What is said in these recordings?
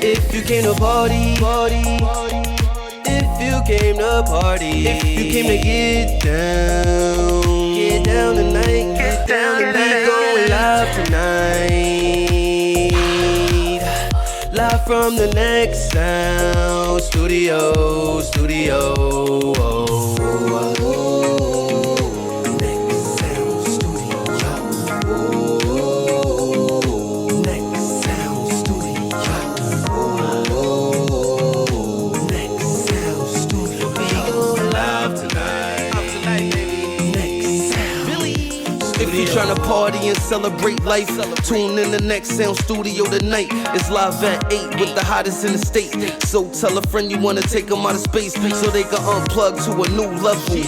If you came to party, if you came to party, if you came to get down tonight, get down tonight. We going live tonight, live from the Next Sound Studio. Trying to party and celebrate life. Tune in the Next Sound Studio tonight. It's live at 8 with the hottest in the state. So tell a friend you wanna take them out of space so they can unplug to a new level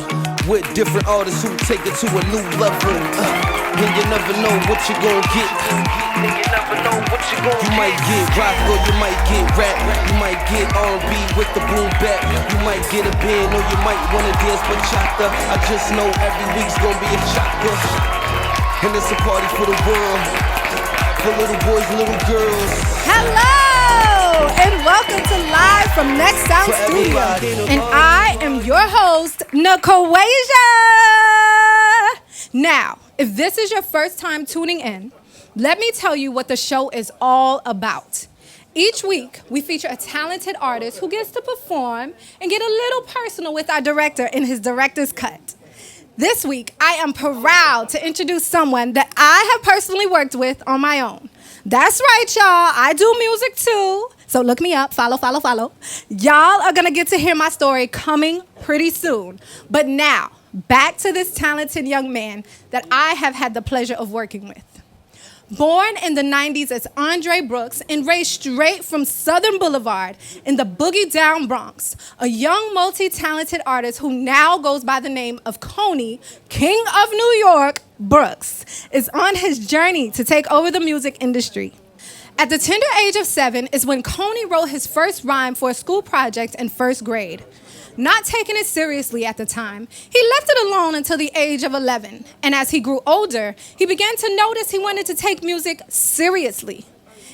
with different artists who take it to a new level. And you never know what you gon' get. You might get rock or you might get rap. You might get R&B with the boom bap. You might get a band or you might wanna dance bachata. I just know every week's gonna be a chopper. And it's a party for the world, for little boys and little girls. Hello, and welcome to Live from Next Sound Studio. And I am your host, Nakawasia. Now, if this is your first time tuning in, let me tell you what the show is all about. Each week, we feature a talented artist who gets to perform and get a little personal with our director in his director's cut. This week, I am proud to introduce someone that I have personally worked with on my own. That's right, y'all. I do music too. So look me up, follow. Y'all are going to get to hear my story coming pretty soon. But now, back to this talented young man that I have had the pleasure of working with. Born in the 90s as Andre Brooks and raised straight from Southern Boulevard in the Boogie Down Bronx, a young multi-talented artist who now goes by the name of Coney, King of New York, Brooks, is on his journey to take over the music industry. At the tender age of 7 is when Coney wrote his first rhyme for a school project in first grade. Not taking it seriously at the time, he left it alone until the age of 11. And as he grew older, he began to notice he wanted to take music seriously.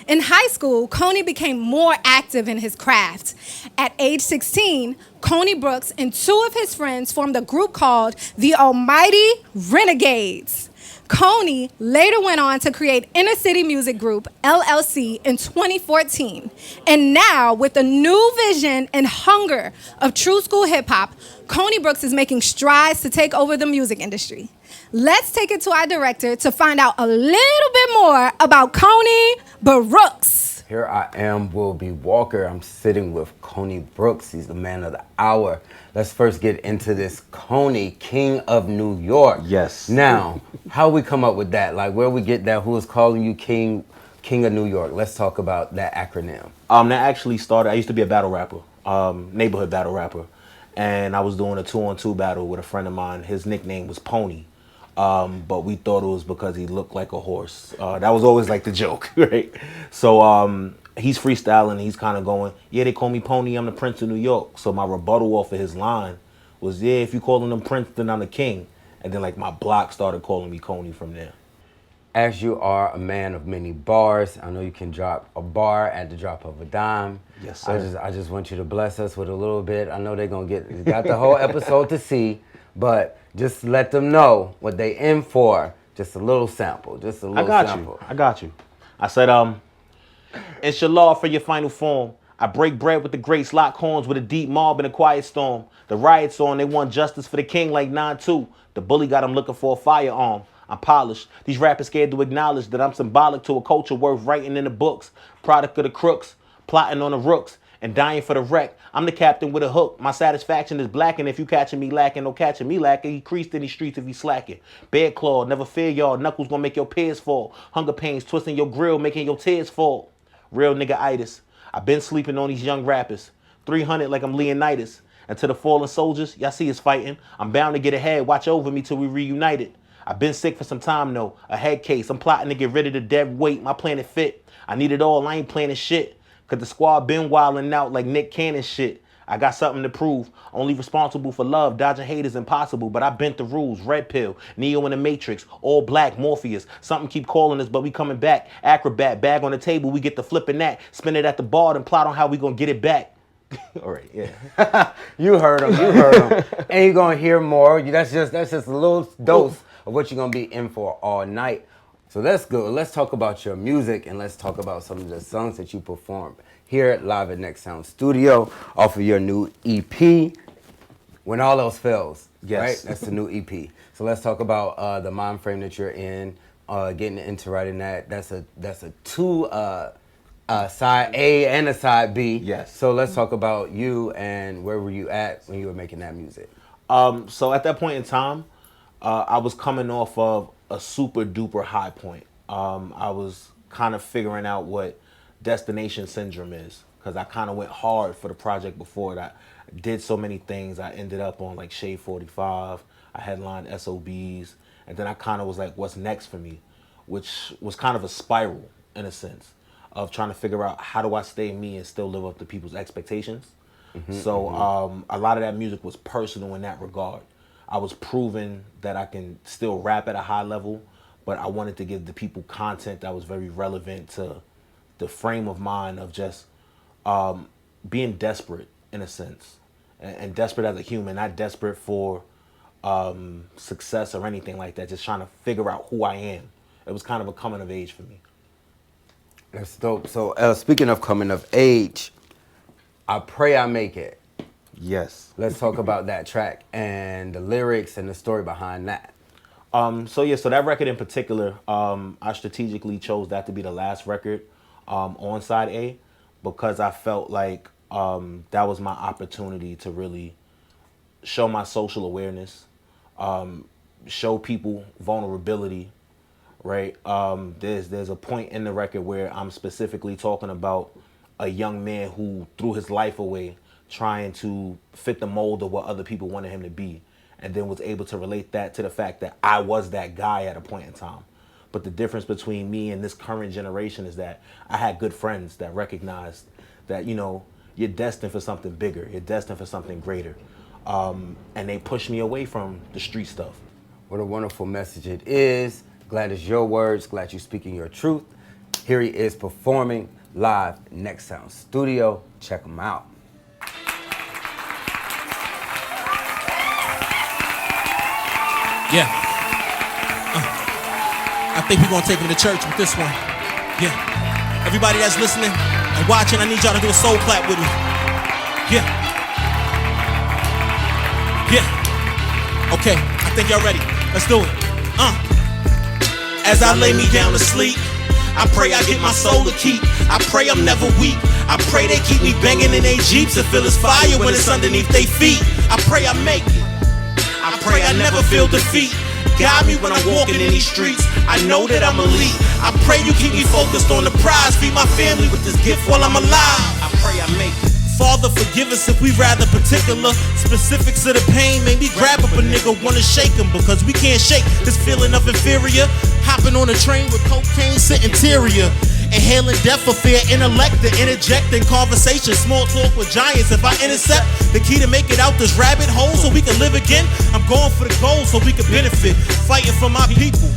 In high school, Coney became more active in his craft. At age 16, Coney Brooks and 2 of his friends formed a group called the Almighty Renegades. Coney later went on to create Inner City Music Group, LLC, in 2014. And now, with a new vision and hunger of true school hip-hop, Coney Brooks is making strides to take over the music industry. Let's take it to our director to find out a little bit more about Coney Brooks. Here I am, Will B. Walker. I'm sitting with Coney Brooks. He's the man of the hour. Let's first get into this. Coney, King of New York. Yes. Now, how we come up with that? Like, where we get that? Who is calling you King of New York? Let's talk about that acronym. That actually started, I used to be a battle rapper, neighborhood battle rapper. And I was doing a 2-on-2 battle with a friend of mine. His nickname was Pony. But we thought it was because he looked like a horse. That was always like the joke, right? So he's freestyling. He's kind of going, yeah, they call me Pony. I'm the Prince of New York. So my rebuttal off of his line was, yeah, if you calling them Prince, then I'm the king. And then like my block started calling me Coney from there. As you are a man of many bars, I know you can drop a bar at the drop of a dime. Yes, sir. I just want you to bless us with a little bit. I know they're going to got the whole episode to see, but just let them know what they in for. Just a little sample, I got you. I said, it's your law for your final form. I break bread with the greats, lock horns with a deep mob in a quiet storm. The riots on, they want justice for the king like 9-2. The bully got him looking for a firearm. I'm polished. These rappers scared to acknowledge that I'm symbolic to a culture worth writing in the books. Product of the crooks, plotting on the rooks, and dying for the wreck. I'm the captain with a hook. My satisfaction is blacking. If you catching me lacking, no catching me lacking. He creased in these streets if he slacking. Bed claw, never fear y'all. Knuckles gonna make your peers fall. Hunger pains twisting your grill, making your tears fall. Real nigga-itis. I've been sleeping on these young rappers. 300 like I'm Leonidas. And to the fallen soldiers, y'all see us fighting. I'm bound to get ahead. Watch over me till we reunited. I've been sick for some time though. A head case. I'm plotting to get rid of the dead weight. My planet fit. I need it all. I ain't planning shit. Cause the squad been wilding out like Nick Cannon shit. I got something to prove. Only responsible for love. Dodging hate is impossible, but I bent the rules. Red pill, Neo in the Matrix, all black, Morpheus. Something keep calling us, but we coming back. Acrobat, bag on the table, we get the flipping that. Spin it at the bar and plot on how we gonna get it back. All right, yeah. You heard him. And you're gonna hear more. That's just a little dose of what you're gonna be in for all night. So let's go. Let's talk about your music and let's talk about some of the songs that you performed here live at Next Sound Studio off of your new EP, When All Else Fails. Yes. Right? That's the new EP. So let's talk about the mind frame that you're in, getting into writing that. That's a two side A and a side B. Yes. So let's talk about you and where were you at when you were making that music? So at that point in time, I was coming off of a super duper high point. I was kind of figuring out what destination syndrome is, because I kind of went hard for the project before that. I did so many things. I ended up on like Shade 45. I headlined SOBs, and then I kind of was like, what's next for me? Which was kind of a spiral in a sense of trying to figure out how do I stay me and still live up to people's expectations. So a lot of that music was personal in that regard. I was proving that I can still rap at a high level, but I wanted to give the people content that was very relevant to the frame of mind of just being desperate in a sense, and desperate as a human, not desperate for success or anything like that, just trying to figure out who I am. It was kind of a coming of age for me. That's dope. So speaking of coming of age, I Pray I Make It. Yes. Let's talk about that track and the lyrics and the story behind that. So that record in particular, I strategically chose that to be the last record on side A, because I felt like that was my opportunity to really show my social awareness, show people vulnerability, right? There's a point in the record where I'm specifically talking about a young man who threw his life away trying to fit the mold of what other people wanted him to be, and then was able to relate that to the fact that I was that guy at a point in time. But the difference between me and this current generation is that I had good friends that recognized that, you know, you're destined for something bigger, you're destined for something greater. And they pushed me away from the street stuff. What a wonderful message it is. Glad it's your words, glad you're speaking your truth. Here he is performing live Next Sound Studio. Check him out. Yeah. I think we're gonna take him to church with this one. Yeah. Everybody that's listening and watching, I need y'all to do a soul clap with me. Yeah. Yeah. Okay, I think y'all ready. Let's do it. As I lay me down to sleep, I pray I get my soul to keep. I pray I'm never weak. I pray they keep me banging in they Jeeps and feel it's fire when it's underneath they feet. I pray I make it. I pray I never feel defeat. Guide me when I'm walking in these streets. I know that I'm elite. I pray you keep me focused on the prize. Feed my family with this gift while I'm alive. I pray I make it. Father, forgive us if we rather particular. Specifics of the pain made me grab up a nigga, wanna shake him, because we can't shake this feeling of inferior. Hopping on a train with cocaine, sit interior. Inhaling death for fear, intellect to interject in conversation. Small talk with giants. If I intercept the key to make it out this rabbit hole so we can live again, I'm going for the goal so we can benefit. Fighting for my people.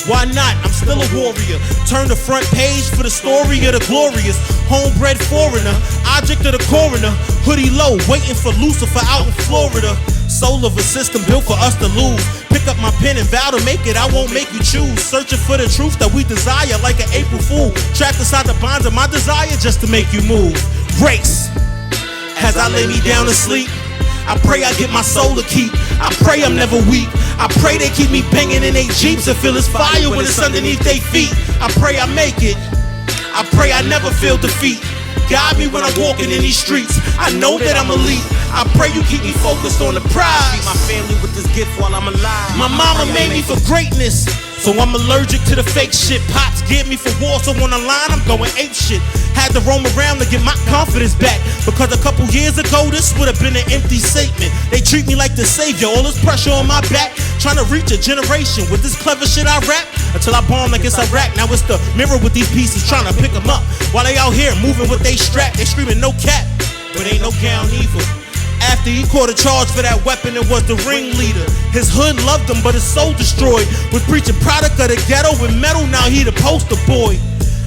Why not? I'm still a warrior. Turn the front page for the story of the glorious. Homebred foreigner, object of the coroner. Hoodie low, waiting for Lucifer out in Florida. Soul of a system built for us to lose. Pick up my pen and vow to make it, I won't make you choose. Searching for the truth that we desire like an April Fool. Trapped inside the bonds of my desire just to make you move. Grace. As I lay me down to sleep, I pray I get my soul to keep. I pray I'm never weak. I pray they keep me banging in they Jeeps and feel it's fire when it's underneath they feet. I pray I make it. I pray I never feel defeat. Guide me when I'm walking in these streets. I know that I'm elite. I pray you keep me focused on the prize. Feed my family with this gift while I'm alive. My mama made me for greatness, so I'm allergic to the fake shit. Pops give me for war, so on the line I'm going ape shit. Had to roam around to get my confidence back, because a couple years ago this would have been an empty statement. They treat me like the savior, all this pressure on my back. Trying to reach a generation with this clever shit I rap, until I bomb like it's Iraq. Now it's the mirror with these pieces trying to pick them up, while they out here moving with they strap. They screaming no cap. but ain't no gown either. After he caught a charge for that weapon and was the ringleader. His hood loved him, but his soul destroyed. Was preaching product of the ghetto with metal, now he the poster boy.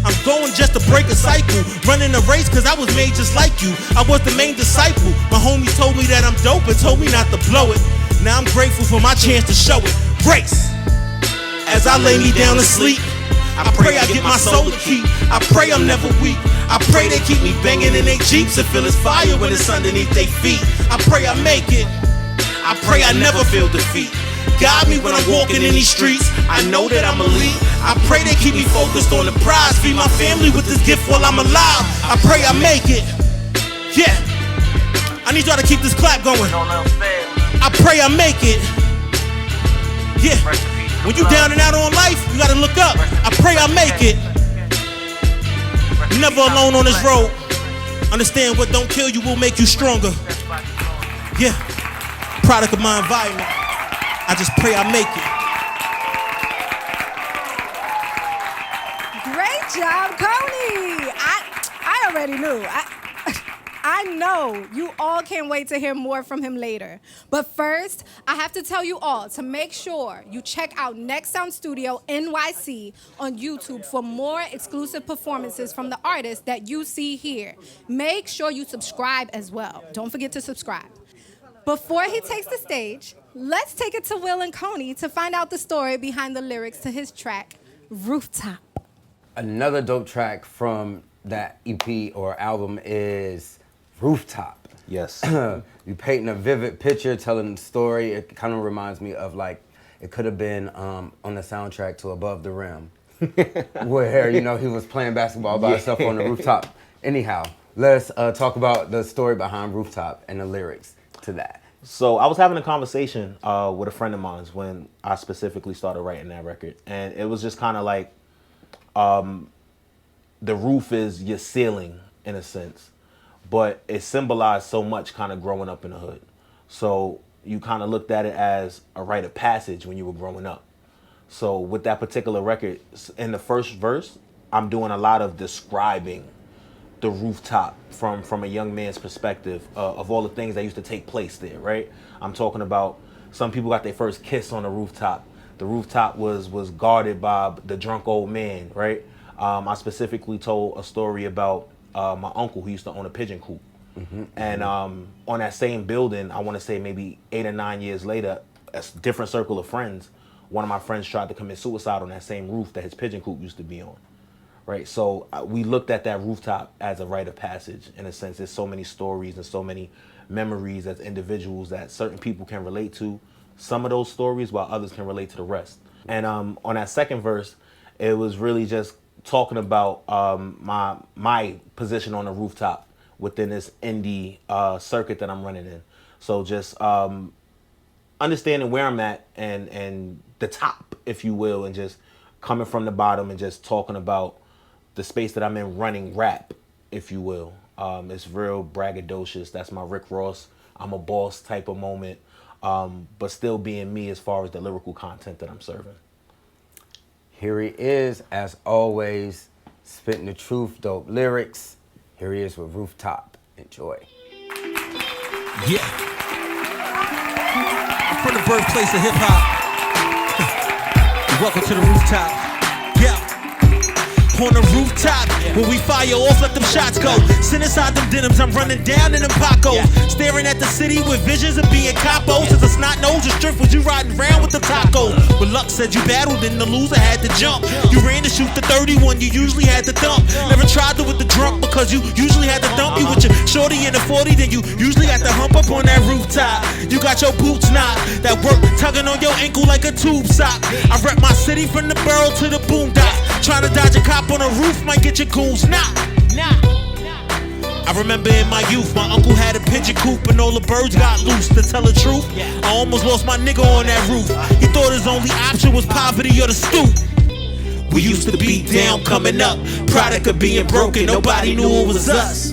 I'm going just to break a cycle, running a race cause I was made just like you. I was the main disciple. My homies told me that I'm dope and told me not to blow it. Now I'm grateful for my chance to show it. Grace. As I lay me down to sleep, I pray I get my soul to keep. I pray I'm never weak. I pray they keep me banging in they Jeeps and feel it's fire when it's underneath they feet. I pray I make it. I pray I never feel defeat. Guide me when I'm walking in these streets. I know that I'm elite. I pray they keep me focused on the prize. Feed my family with this gift while I'm alive. I pray I make it. Yeah. I need y'all to keep this clap going. I pray I make it. Yeah. When you down and out on life, you gotta look up. I pray I make it. Never alone on this road. Understand what don't kill you will make you stronger. Yeah. Product of my environment. I just pray I make it. Great job, Coney. I already knew. I know you all can't wait to hear more from him later. But first, I have to tell you all to make sure you check out Next Sound Studio NYC on YouTube for more exclusive performances from the artists that you see here. Make sure you subscribe as well. Don't forget to subscribe. Before he takes the stage, let's take it to Will and Coney to find out the story behind the lyrics to his track, Rooftop. Another dope track from that EP or album is Rooftop. Yes. You painting a vivid picture, telling the story. It kind of reminds me of like, it could have been on the soundtrack to Above the Rim, where, you know, he was playing basketball by himself on the rooftop. Anyhow, let's talk about the story behind Rooftop and the lyrics to that. So I was having a conversation with a friend of mine when I specifically started writing that record. And it was just kind of like, the roof is your ceiling in a sense, but it symbolized so much kind of growing up in the hood. So you kind of looked at it as a rite of passage when you were growing up. So with that particular record, in the first verse, I'm doing a lot of describing the rooftop from a young man's perspective of all the things that used to take place there, right? I'm talking about some people got their first kiss on the rooftop. The rooftop was guarded by the drunk old man, right? I specifically told a story about my uncle who used to own a pigeon coop. And on that same building, I want to say maybe 8 or 9 years later, a different circle of friends, one of my friends tried to commit suicide on that same roof that his pigeon coop used to be on. Right, so we looked at that rooftop as a rite of passage in a sense. There's so many stories and so many memories as individuals that certain people can relate to some of those stories while others can relate to the rest. And on that second verse, it was really just talking about my position on the rooftop within this indie circuit that I'm running in. So just understanding where I'm at and the top, if you will, and just coming from the bottom and just talking about the space that I'm in running rap, if you will. It's real braggadocious. That's my Rick Ross, I'm a boss type of moment, but still being me as far as the lyrical content that I'm serving. Here he is, as always, spitting the truth, dope lyrics. Here he is with Rooftop. Enjoy. Yeah. I'm from the birthplace of hip hop. Welcome to the rooftop. Yeah. On the rooftop, when we fire off, let them shots go. Sit inside them denims, I'm running down in them Pacos. Staring at the city with visions of being capos. As a snot nose, your strip was you riding around with the tacos. But luck said you battled and the loser had to jump. You ran to shoot the 31, you usually had to dump. Never tried to with the drunk because you usually had to dump. You with your shorty in the 40, then you usually had to hump up on that rooftop. You got your boots knot, that work tugging on your ankle like a tube sock. I rep my city from the borough to the boondocks. Trying to dodge a cop on a roof might get your goons knocked. I remember in my youth, my uncle had a pigeon coop and all the birds got loose. To tell the truth, I almost lost my nigga on that roof. He thought his only option was poverty or the stoop. We used to be down coming up, product of being broken, nobody knew it was us.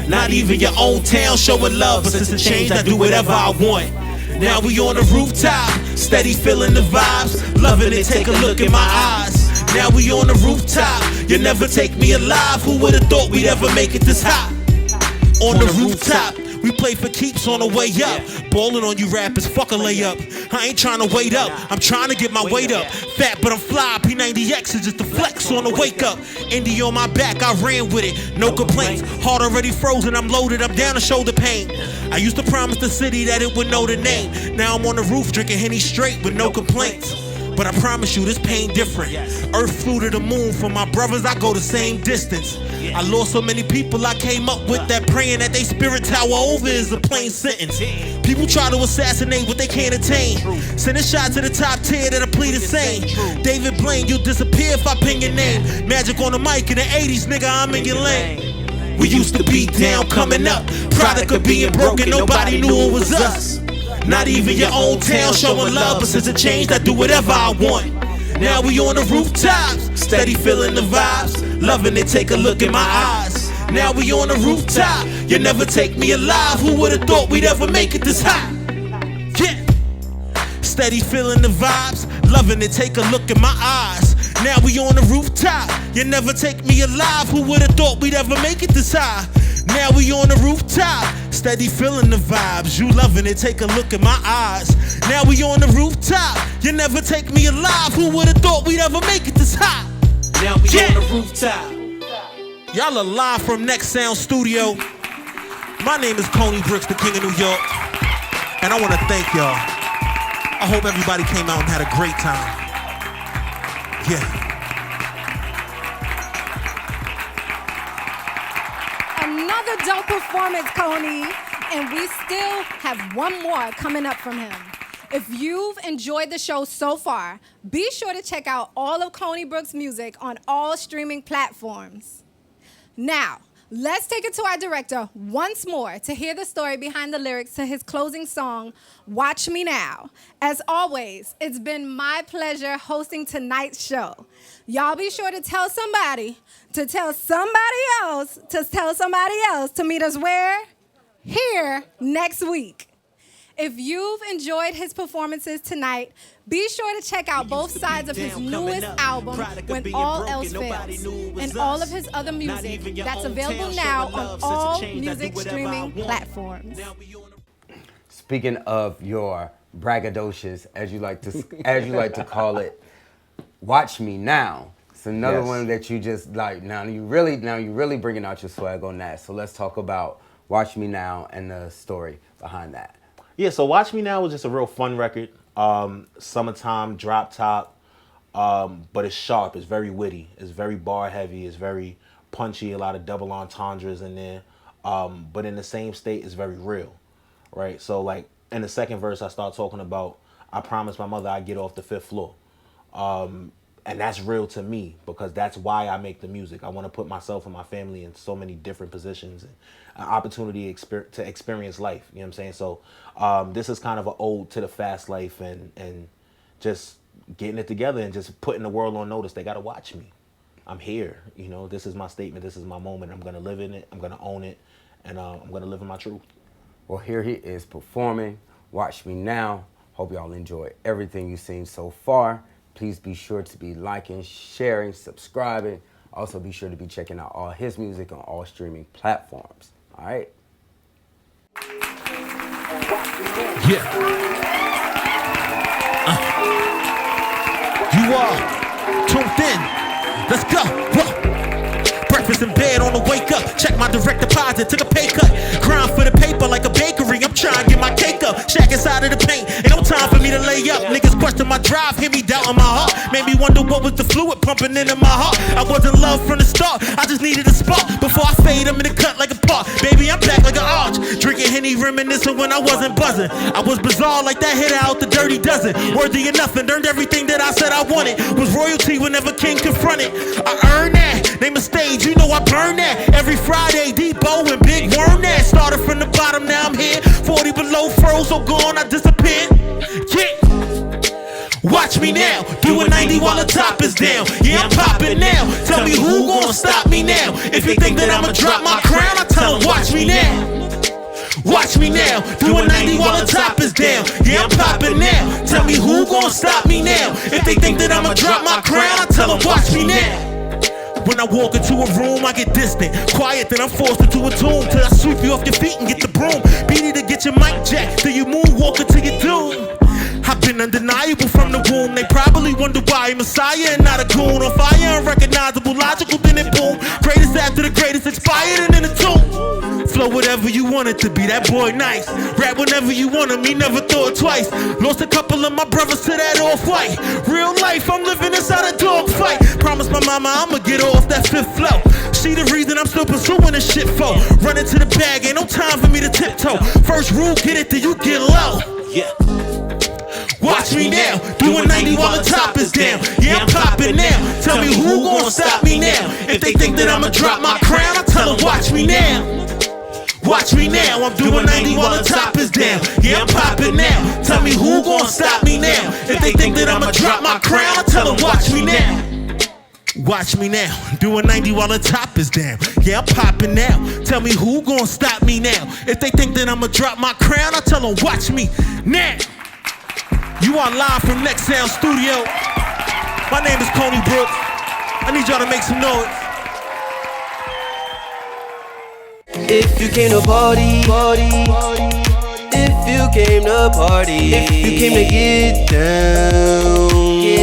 Not even your own town showing love, but since it changed, I do whatever I want. Now we on the rooftop, steady feeling the vibes, loving it, take a look in my eyes. Now we on the rooftop, you never take me alive. Who would've thought we'd ever make it this high? On the rooftop, we play for keeps on the way up. Ballin' on you rappers, fuck a layup. I ain't trying to wait up, I'm trying to get my weight up. Fat but I'm fly, P90X is just a flex on the wake up. Indy on my back, I ran with it, no complaints. Heart already frozen, I'm loaded, I'm down to shoulder pain. I used to promise the city that it would know the name. Now I'm on the roof drinking Henny straight with no complaints. But I promise you, this pain different. Earth flew to the moon. For my brothers, I go the same distance. I lost so many people, I came up with that praying that they spirit tower over is a plain sentence. People try to assassinate what they can't attain. Send a shot to the top tier that I plead the same. David Blaine, you'll disappear if I ping your name. Magic on the mic in the 80s, nigga, I'm in your lane. We used to be down, coming up. Product of being broken, nobody knew it was us. Not even your own town showing love, but since it changed, I do whatever I want. Now we on the rooftops, steady feeling the vibes, loving it, take a look in my eyes. Now we on the rooftop, you never take me alive. Who would've thought we'd ever make it this high? Yeah. Steady feeling the vibes, loving it, take a look in my eyes. Now we on the rooftop, you never take me alive. Who would've thought we'd ever make it this high? Now we on the rooftop, steady feeling the vibes. You loving it, take a look in my eyes. Now we on the rooftop, you never take me alive. Who would've thought we'd ever make it this high? Now we on the rooftop. Y'all are live from Next Sound Studio. My name is Coney Brooks, the King of New York. And I want to thank y'all. I hope everybody came out and had a great time. Yeah. Another dope performance, Coney. And we still have one more coming up from him. If you've enjoyed the show so far, be sure to check out all of Coney Brooks' music on all streaming platforms. Now, let's take it to our director once more to hear the story behind the lyrics to his closing song, Watch Me Now. As always, it's been my pleasure hosting tonight's show. Y'all be sure to tell somebody to tell somebody else to tell somebody else to meet us where? Here next week. If you've enjoyed his performances tonight, be sure to check out both sides of his newest album, When All Else Fails, and all of his other music that's available now on all music streaming platforms. Speaking of your braggadocious, as you like to call it, Watch Me Now. It's another one that you just like. Now you really bringing out your swag on that. So let's talk about Watch Me Now and the story behind that. Yeah, so Watch Me Now was just a real fun record. Summertime, drop top, but it's sharp, it's very witty, it's very bar heavy, it's very punchy, a lot of double entendres in there. But in the same state, it's very real, right? So like in the second verse, I start talking about, I promised my mother I'd get off the 5th floor. And that's real to me because that's why I make the music. I want to put myself and my family in so many different positions and an opportunity to experience life. You know what I'm saying? So this is kind of an ode to the fast life and just getting it together and just putting the world on notice. They got to watch me. I'm here. You know, this is my statement. This is my moment. I'm going to live in it. I'm going to own it. And I'm going to live in my truth. Well, here he is performing Watch Me Now. Hope y'all enjoy everything you've seen so far. Please be sure to be liking, sharing, subscribing. Also be sure to be checking out all his music on all streaming platforms. All right? Yeah. You are tuned in. Let's go. Whoa. Breakfast in bed on the wake up. Check my direct deposit, took a pay cut. Grind for the paper like a bakery. I'm trying to get my cake up. Shack inside of the paint. Ain't no time for me to lay up. Niggas question my drive, hear me doubting my heart. Made me wonder what was the fluid pumping into my heart. I wasn't loved from the start. I just needed a spark. Before I fade, I'm in the cut like a park. Baby, I'm back like an arch. Drinking Henny, reminiscing when I wasn't buzzing. I was bizarre like that hitter out the Dirty Dozen. Worthy of nothing, earned everything that I said I wanted. Was royalty whenever king confronted. I earned that. Name a stage, you know I burn that. Every Friday, Depot and Big Worm that. Started from the bottom, now I'm here. 40 below, froze, so gone, I disappeared. Yeah. Watch me now, doing 90 while the top is down. Yeah, I'm popping now. Tell me who gonna stop me now. If you think that I'ma drop my crown, I tell them watch me now. Watch me now, doing 90 while the top is down. Yeah, I'm popping now. Tell me who gonna stop me now. If they think that I'ma drop my crown, I tell them watch me now. When I walk into a room, I get distant, quiet, then I'm forced into a tomb. Till I sweep you off your feet and get the broom. Beat it to get your mic jack, till you moonwalk into your doom. I've been undeniable from the womb. They probably wonder why I'm Messiah and not a goon. On fire, unrecognizable, logical, then it boom. Greatest after the greatest, expired and in the tomb. Flow whatever you want it to be, that boy nice. Rap whenever you want me, never thought twice. Lost a couple of my brothers to that off-white. Real life, I'm living inside a dog fight. Promise my mama I'ma get off that fifth flow. She the reason I'm still pursuing this shit for. Running to the bag, ain't no time for me to tiptoe. First rule, get it till you get low. Yeah. Watch me now, doing 90 while the top is down. Yeah, I'm popping now. Tell me who gon' stop me now. If they think that I'ma drop my crown, I tell them watch me now. Watch me now, I'm doing 90 while the top is down. Yeah, I'm popping now. Tell me who gon' stop me now. If they think that I'ma drop my crown, I tell them watch me now. Watch me now, doing 90 while the top is down. Yeah, I'm popping now. Tell me who gon' stop me now. If they think that I'ma drop my crown, I tell them watch me now. You are live from Next Sound Studio. My name is Coney Brooks. I need y'all to make some noise. If you came to party, if you came to party, if you came to get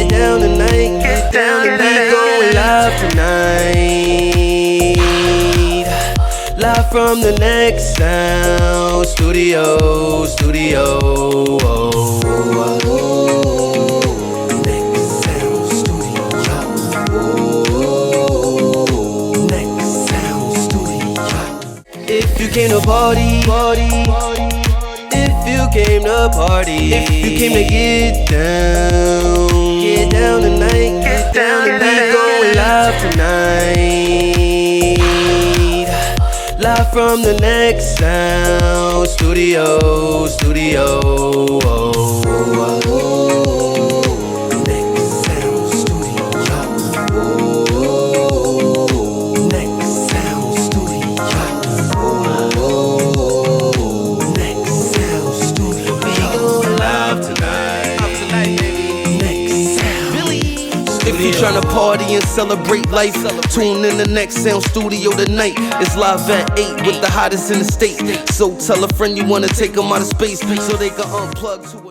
down tonight, get down tonight. We going live tonight, live from the Next Sound Studio. If you came to party, if you came to party, if you came to get down tonight, get down tonight. We going live tonight, live from the Next Sound Studio. If you tryna party and celebrate life, tune in the Next Sound Studio tonight. It's live at 8 with the hottest in the state. So tell a friend you wanna take them out of space so they can unplug to it.